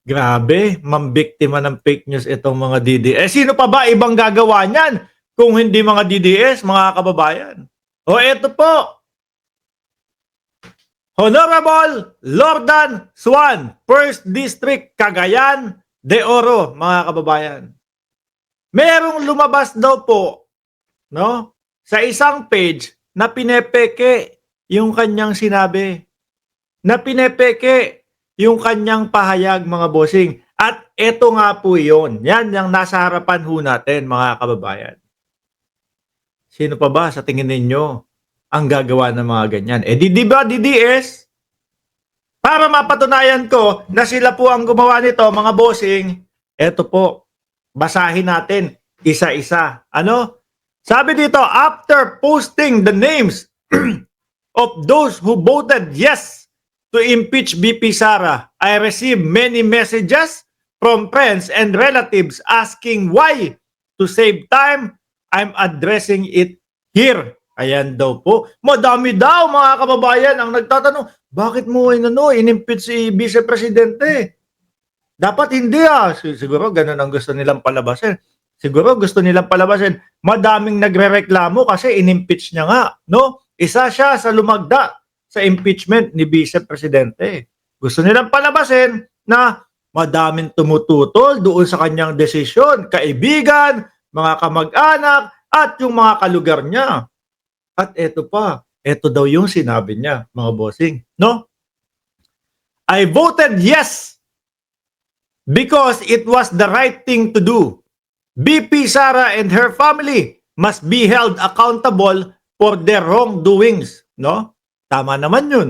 Grabe, mambiktima ng fake news itong mga DDS. Sino pa ba ibang gagawa niyan kung hindi mga DDS, mga kababayan? O eto po, Honorable Lordan Suan, 1st District, Cagayan de Oro, mga kababayan. Merong lumabas daw po, no, sa isang page na pinepeke yung kanyang sinabi. Na pinepeke yung kanyang pahayag, mga bossing. At eto nga po yun. Yan yung nasa harapan ho natin, mga kababayan. Sino pa ba sa tingin ninyo ang gagawa ng mga ganyan? Di ba DDS? Para mapatunayan ko na sila po ang gumawa nito, mga bossing, eto po, basahin natin isa-isa. Ano? Sabi dito, after posting the names of those who voted yes to impeach BP Sara, I received many messages from friends and relatives asking why. To save time, I'm addressing it here. Ayan daw po. Madami daw mga kababayan ang nagtatanong, bakit mo in-impeach si Vice Presidente? Dapat hindi Siguro ganun ang gusto nilang palabasin. Siguro gusto nilang palabasin. Madaming nagrereklamo kasi in-impeach niya nga. No? Isa siya sa lumagda sa impeachment ni Vice Presidente. Gusto nilang palabasin na madaming tumututol doon sa kanyang desisyon, kaibigan, mga kamag-anak, at yung mga kalugar niya. At eto pa, eto daw yung sinabi niya, mga bossing. No? I voted yes because it was the right thing to do. BP Sara and her family must be held accountable for their wrongdoings. No? Tama naman yun.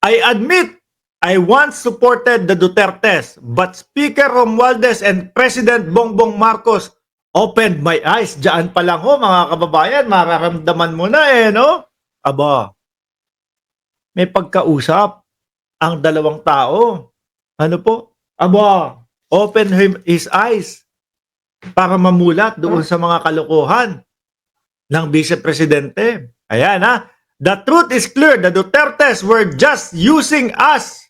I admit I once supported the Dutertes, but Speaker Romualdez and President Bongbong Marcos opened my eyes. Diyan pa lang ho, mga kababayan, mararamdaman mo na no? Aba, may pagkausap ang dalawang tao. Ano po? Aba, open his eyes para mamulat doon sa mga kalokohan ng Vice Presidente. Ayan The truth is clear. The Dutertes were just using us.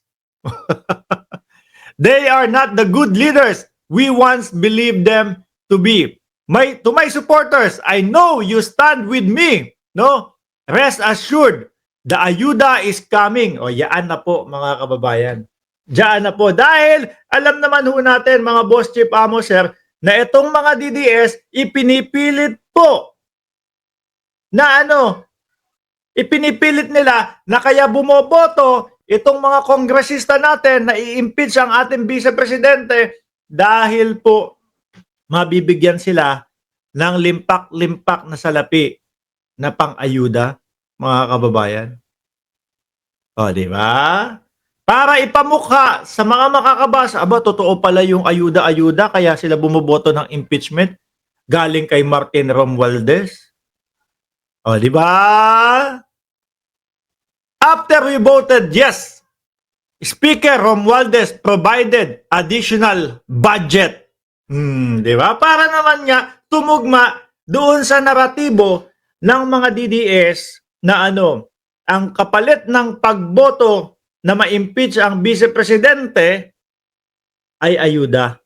They are not the good leaders we once believed them to be. To my supporters, I know you stand with me. No? Rest assured, the ayuda is coming. Yaan na po, mga kababayan. Diyan na po. Dahil alam naman ho natin, mga boss chief amo sir, na itong mga DDS ipinipilit po na ipinipilit nila na kaya bumoboto itong mga kongresista natin na i-impeach ang ating Vice Presidente dahil po mabibigyan sila ng limpak-limpak na salapi na pang-ayuda, mga kababayan. Di ba? Para ipamukha sa mga makakabasa, totoo pala yung ayuda-ayuda kaya sila bumoboto ng impeachment galing kay Martin Romualdez. Di ba? After we voted yes, Speaker Romualdez provided additional budget. Di ba? Para naman nga tumugma doon sa naratibo ng mga DDS na ang kapalit ng pagboto na ma-impeach ang Vice Presidente ay ayuda.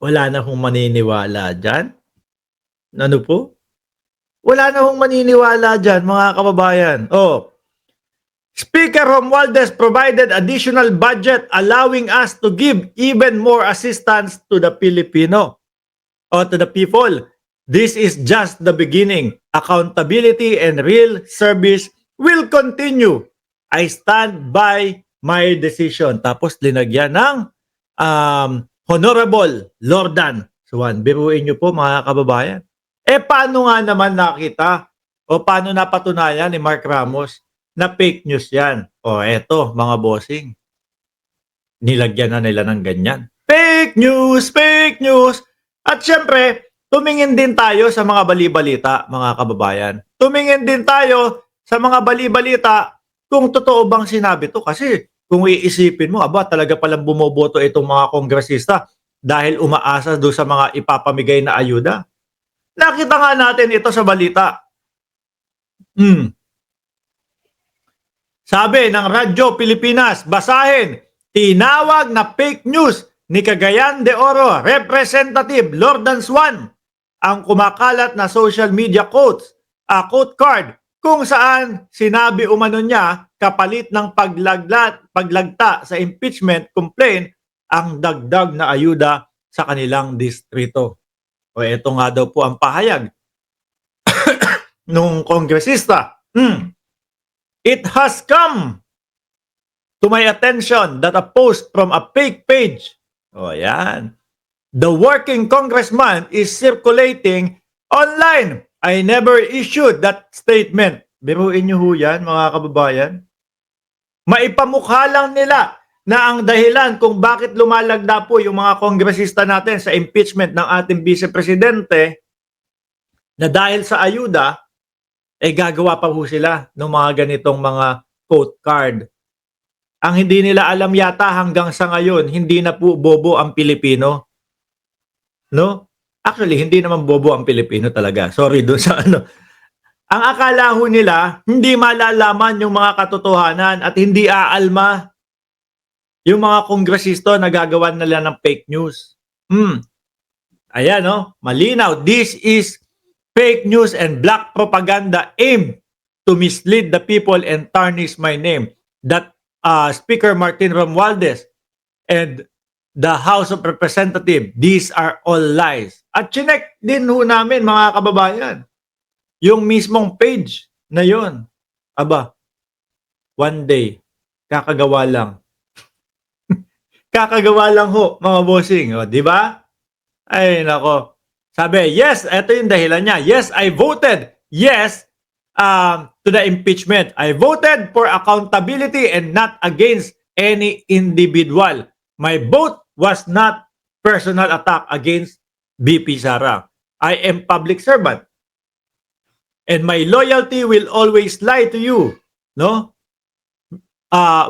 Wala na hong maniniwala dyan. Ano po? Wala na hong maniniwala dyan, mga kababayan. Speaker Romualdez provided additional budget allowing us to give even more assistance to the Filipino or to the people. This is just the beginning. Accountability and real service will continue. I stand by my decision. Tapos linagyan ng Honorable Lordan Suan. Biruin nyo po, mga kababayan. Paano nga naman nakita o paano napatunayan ni Mark Ramos na fake news yan? Eto, mga bossing. Nilagyan na nila ng ganyan. Fake news! Fake news! At syempre, tumingin din tayo sa mga bali-balita, mga kababayan. Tumingin din tayo sa mga bali-balita kung totoo bang sinabi to. Kasi kung iisipin mo, talaga palang bumoboto itong mga kongresista dahil umaasa doon sa mga ipapamigay na ayuda. Nakita nga natin ito sa balita. Sabi ng Radyo Pilipinas, basahin, tinawag na fake news ni Cagayan de Oro Representative Lordan Swan ang kumakalat na social media quote card kung saan sinabi umano niya kapalit ng paglagta sa impeachment complaint ang dagdag na ayuda sa kanilang distrito. O ito nga daw po ang pahayag nung kongresista. It has come to my attention that a post from a fake page, the working congressman is circulating online. I never issued that statement. Biruin niyo ho yan, mga kababayan. Maipamukha lang nila na ang dahilan kung bakit lumalagda po yung mga kongresista natin sa impeachment ng ating vice-presidente na dahil sa ayuda, gagawa pa po sila ng mga ganitong mga quote card. Ang hindi nila alam yata hanggang sa ngayon, hindi na po bobo ang Pilipino. No? Actually, hindi naman bobo ang Pilipino talaga. Sorry doon sa ano. Ang akala ho nila, hindi malalaman yung mga katotohanan at hindi aalma yung mga kongresista na gagawan nila ng fake news. Ayan, no? Malinaw. This is fake news and black propaganda aimed to mislead the people and tarnish my name. That Speaker Martin Romualdez and the House of Representatives, these are all lies. At chinek din ho namin, mga kababayan, yung mismong page na yon. Aba, one day, kakagawa lang. Kakagawa lang ho, mga bossing. O, di ba? Ay, nako. Sabi, yes, ito yung dahilan niya. Yes, I voted. Yes, to the impeachment. I voted for accountability and not against any individual. My vote was not personal attack against BP Sara. I am public servant. And my loyalty will always lie to you. No?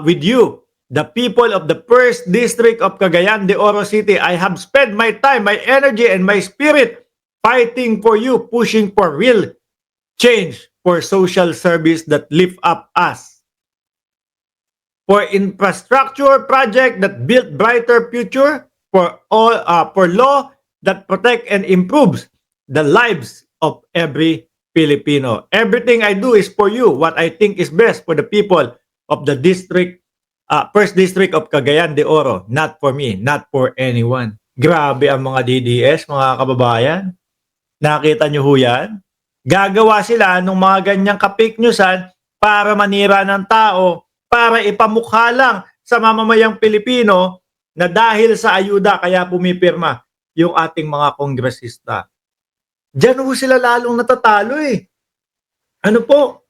With you. The people of the 1st District of Cagayan de Oro City, I have spent my time, my energy, and my spirit fighting for you, pushing for real change, for social service that lift up us, for infrastructure project that build brighter future, for law that protect and improves the lives of every Filipino. Everything I do is for you, what I think is best for the people of the district, 1st District of Cagayan de Oro, not for me, not for anyone. Grabe ang mga DDS, mga kababayan. Nakita nyo ho yan? Gagawa sila ng mga ganyang ka-fake newsan para manira ng tao, para ipamukha lang sa mamamayang Pilipino na dahil sa ayuda kaya pumipirma yung ating mga kongresista. Diyan ho sila lalong natatalo eh. Ano po?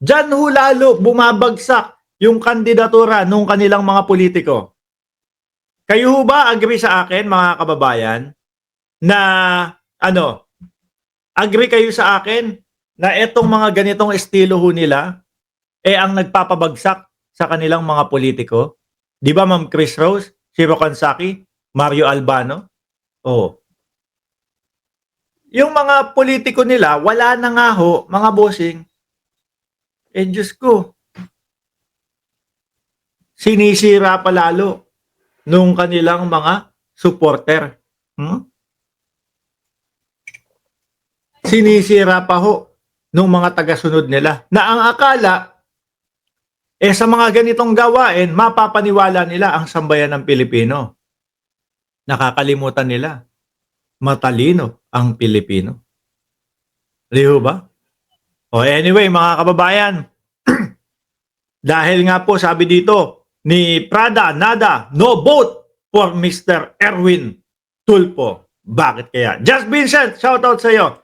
Diyan ho lalo bumabagsak yung kandidatura ng kanilang mga politiko. Kayo ho ba agree sa akin, mga kababayan, na agree kayo sa akin na etong mga ganitong estilo ho nila ang nagpapabagsak sa kanilang mga politiko? Di ba, Ma'am Chris Rose, Shiro Kansaki, Mario Albano? Oh. Yung mga politiko nila, wala na nga ho, mga bossing. Diyos ko. Sinisira pa lalo nung kanilang mga supporter. Sinisira pa ho nung mga tagasunod nila na ang akala sa mga ganitong gawain mapapaniwala nila ang sambayan ng Pilipino. Nakakalimutan nila matalino ang Pilipino. Di ho ba? Anyway, mga kababayan, dahil nga po sabi dito ni Prada Nada, no vote for Mr. Erwin Tulfo. Bakit kaya? Just Vincent, shoutout sa iyo.